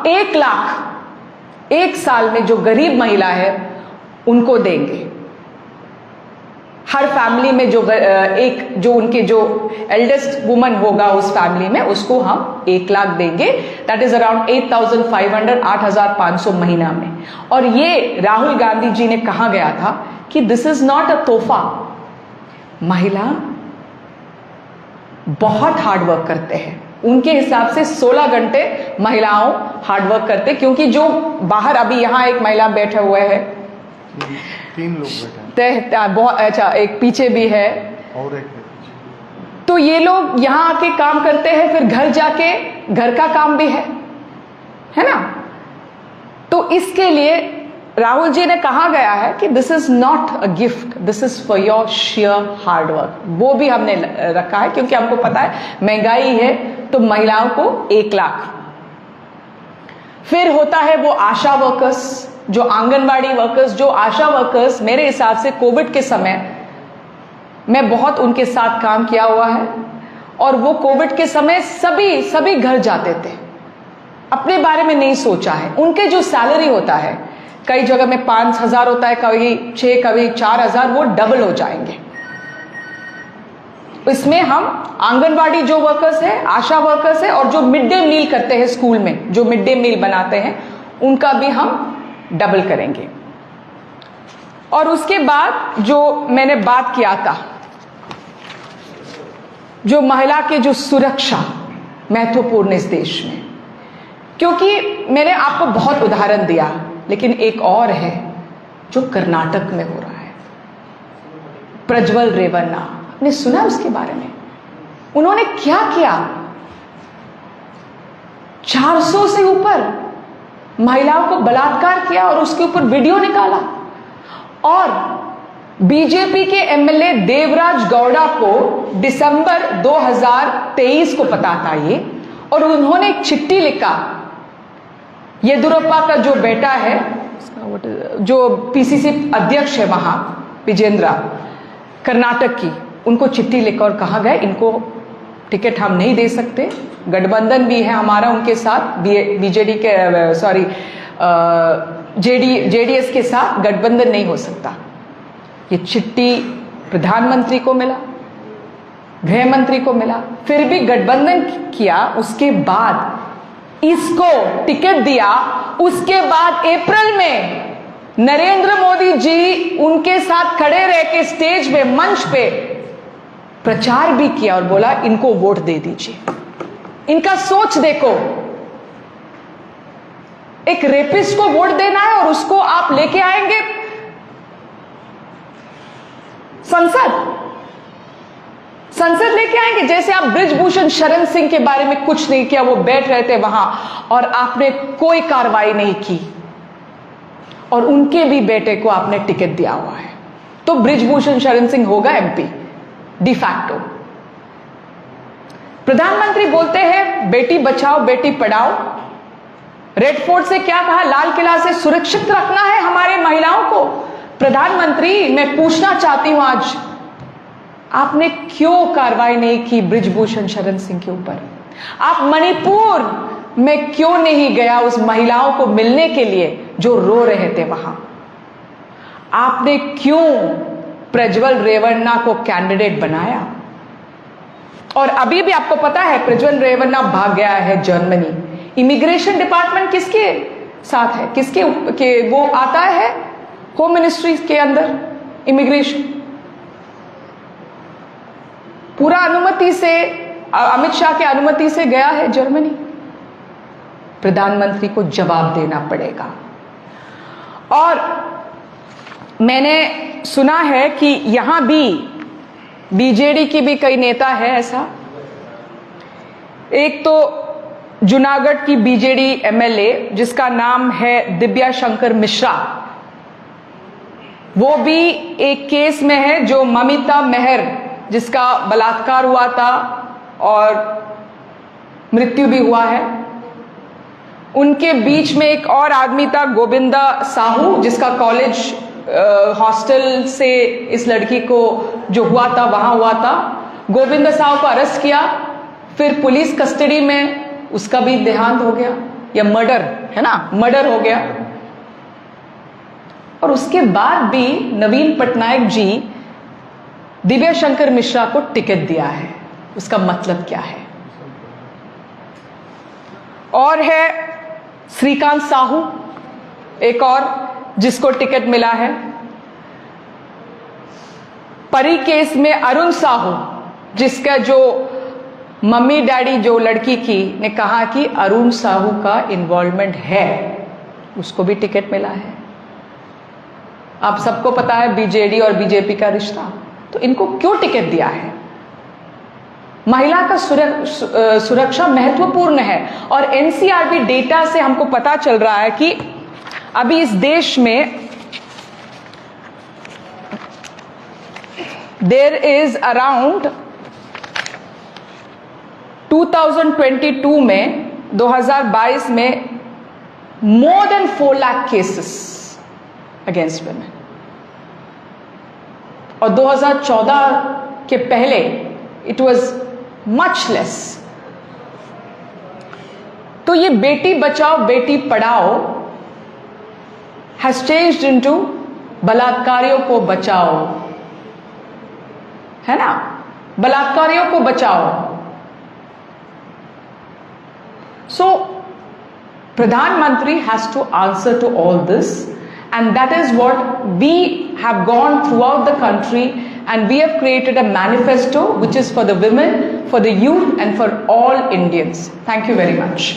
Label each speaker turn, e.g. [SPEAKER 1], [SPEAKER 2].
[SPEAKER 1] 1 लाख एक साल में जो गरीब महिला है उनको देंगे। हर फैमिली में जो उनके जो एल्डेस्ट वुमन होगा उस फैमिली में, उसको हम 1 लाख देंगे। दैट इज अराउंड 8,500, 8,500 महीना में। और ये राहुल गांधी जी ने कहा गया था कि दिस इज नॉट अ तोहफा। महिला बहुत हार्ड वर्क करते हैं, उनके हिसाब से 16 घंटे महिलाओं हार्ड वर्क करते, क्योंकि जो बाहर अभी यहां एक महिला बैठे हुए हैं,
[SPEAKER 2] 3 लोग बैठे हैं,
[SPEAKER 1] बहुत अच्छा, एक पीछे भी है
[SPEAKER 2] और एक
[SPEAKER 1] तो ये लोग यहां आके काम करते हैं, फिर घर जाके घर का काम भी है ना। तो इसके लिए राहुल जी ने कहा गया है कि this is not a gift, this is for your share hard work. वो भी हमने रखा है क्योंकि हमको पता है महंगाई है, तो महिलाओं को 1 लाख। फिर होता है वो आशा वर्कर्स, जो आंगनबाड़ी वर्कर्स, जो आशा वर्कर्स, मेरे हिसाब से कोविड के समय मैं बहुत उनके साथ काम किया हुआ है, और वो कोविड के समय सभी घर जाते थे, अपने बारे में नहीं सोचा है। उनके जो सैलरी होता है, कई जगह में 5,000 होता है, कभी 6, कभी 4,000, वो डबल हो जाएंगे। इसमें हम आंगनबाड़ी जो वर्कर्स है, आशा वर्कर्स है, और जो मिड डे मील करते हैं स्कूल में, जो मिड डे मील बनाते हैं, उनका भी हम डबल करेंगे। और उसके बाद जो मैंने बात किया था, जो महिला के जो सुरक्षा महत्वपूर्ण इस देश में, क्योंकि मैंने आपको बहुत उदाहरण दिया, लेकिन एक और है जो कर्नाटक में हो रहा है। प्रज्वल रेवन्ना, आपने सुना उसके बारे में? उन्होंने क्या किया? 400 से ऊपर महिलाओं को बलात्कार किया और उसके ऊपर वीडियो निकाला। और बीजेपी के एमएलए देवराज गौड़ा को दिसंबर 2023 को पता था ये, और उन्होंने एक चिट्ठी लिखा। येदुरप्पा का जो बेटा है, जो पीसीसी अध्यक्ष है वहां, विजेंद्रा, कर्नाटक की, उनको चिट्ठी लिखकर कहा गया इनको टिकट हम नहीं दे सकते, गठबंधन भी है हमारा उनके साथ, बीजेडी के सॉरी जेडीएस के साथ गठबंधन नहीं हो सकता। ये चिट्ठी प्रधानमंत्री को मिला, गृह मंत्री को मिला, फिर भी गठबंधन किया। उसके बाद इसको टिकट दिया। उसके बाद अप्रैल में नरेंद्र मोदी जी उनके साथ खड़े रह के स्टेज पे, मंच पे प्रचार भी किया और बोला इनको वोट दे दीजिए। इनका सोच देखो, एक रेपिस्ट को वोट देना है और उसको आप लेके आएंगे संसद लेके आएंगे। जैसे आप ब्रिजभूषण शरण सिंह के बारे में कुछ नहीं किया, वो बैठ रहे थे वहां और आपने कोई कार्रवाई नहीं की, और उनके भी बेटे को आपने टिकट दिया हुआ है, तो ब्रिजभूषण शरण सिंह होगा एमपी डिफैक्टो। प्रधानमंत्री बोलते हैं बेटी बचाओ बेटी पढ़ाओ। रेड फोर्ट से क्या कहा? लाल किला से सुरक्षित रखना है हमारे महिलाओं को। प्रधानमंत्री, मैं पूछना चाहती हूं आज, आपने क्यों कार्रवाई नहीं की ब्रिजभूषण शरण सिंह के ऊपर? आप मणिपुर में क्यों नहीं गया उस महिलाओं को मिलने के लिए जो रो रहे थे वहां? आपने क्यों प्रज्वल रेवन्ना को कैंडिडेट बनाया? और अभी भी आपको पता है प्रज्वल रेवन्ना भाग गया है जर्मनी। इमिग्रेशन डिपार्टमेंट किसके साथ है? किसके वो आता है होम मिनिस्ट्री के अंदर, इमिग्रेशन पूरा अनुमति से, अमित शाह के अनुमति से गया है जर्मनी। प्रधानमंत्री को जवाब देना पड़ेगा। और मैंने सुना है कि यहां भी बीजेडी की भी कई नेता है ऐसा। एक तो जूनागढ़ की बीजेडी एमएलए जिसका नाम है दिव्या शंकर मिश्रा, वो भी एक केस में है, जो ममिता मेहर जिसका बलात्कार हुआ था और मृत्यु भी हुआ है। उनके बीच में एक और आदमी था गोविंदा साहू, जिसका कॉलेज हॉस्टल से इस लड़की को जो हुआ था वहां हुआ था। गोविंदा साहू को अरेस्ट किया, फिर पुलिस कस्टडी में उसका भी देहांत हो गया। या मर्डर, है ना, मर्डर हो गया। और उसके बाद भी नवीन पटनायक जी दिव्या शंकर मिश्रा को टिकट दिया है, उसका मतलब क्या है? और है श्रीकांत साहू, एक और जिसको टिकट मिला है। परी केस में अरुण साहू, जिसका जो मम्मी डैडी जो लड़की की ने कहा कि अरुण साहू का इन्वॉल्वमेंट है, उसको भी टिकट मिला है। आप सबको पता है बीजेडी और बीजेपी का रिश्ता, तो इनको क्यों टिकट दिया है? महिला का सुरक्षा महत्वपूर्ण है। और एनसीआरबी डेटा से हमको पता चल रहा है कि अभी इस देश में देयर इज अराउंड 2022 में 2022 में more than 4 lakh cases against women, और 2014 के पहले इट वाज मच लेस। तो ये Beti Bachao Beti Padhao has changed into बलात्कारियों को बचाओ, है ना, बलात्कारियों को बचाओ। सो प्रधानमंत्री has to answer to all this, and that is what we have gone throughout the country, and we have created a manifesto which is for the women, for the youth, and for all Indians. Thank you very much.